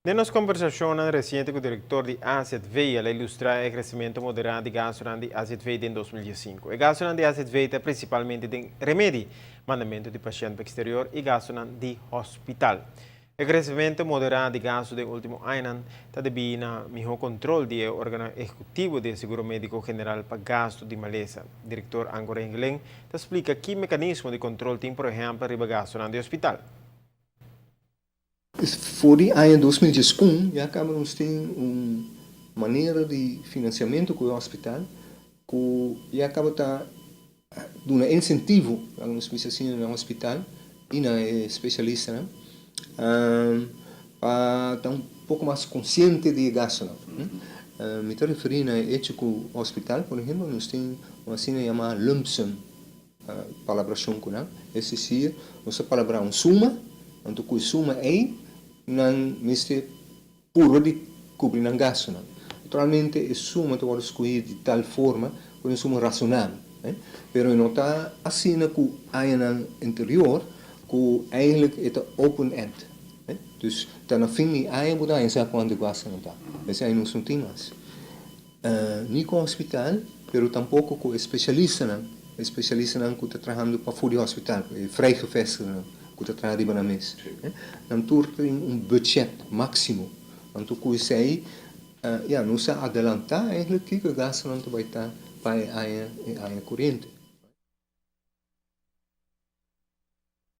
De nossa conversação recente com o diretor de AZV, ela ilustra o crescimento moderado de gasto de AZV em 2015. O gasto de AZV está principalmente de remédio, mandamento de paciente para o exterior e gasto de hospital. O crescimento moderado de gasto do último ano está devido ao melhor controle do órgão executivo do Seguro Médico General para gasto de maleza. O diretor Angora Engeleng explica que mecanismo de controle tem, por exemplo, para gasto de hospital. Voor die ano 2011 já acabamos tendo uma maneira de financiamento com o hospital que já acaba dando incentivo a um especialista no hospital e na especialista, né? Para estar pouco mais consciente de gasto. Me estou referindo a ético o hospital, por exemplo, nós temos uma cena chamada lump sum, palabração com ela. Esse sim, nós palavra suma, então com suma é não miste puro de cobrir não gasto. Naturalmente, a suma pode escolher de tal forma que é suma racional. Pero não está assim que há no interior que eigenlijk é open-end. Dus dan vind je eigen bedrijf en quando gasta não tá. Esse aí não são temas. Nem com o hospital, pero tampouco com especialista não. Especialista não que está trabalhando para fora do hospital, vrijgevestigd não, que está trabalhando na mesa. Dan tem budget máximo. Dan com isso aí, não se adelantar eigenlijk que o gasto não vai estar para a corrente.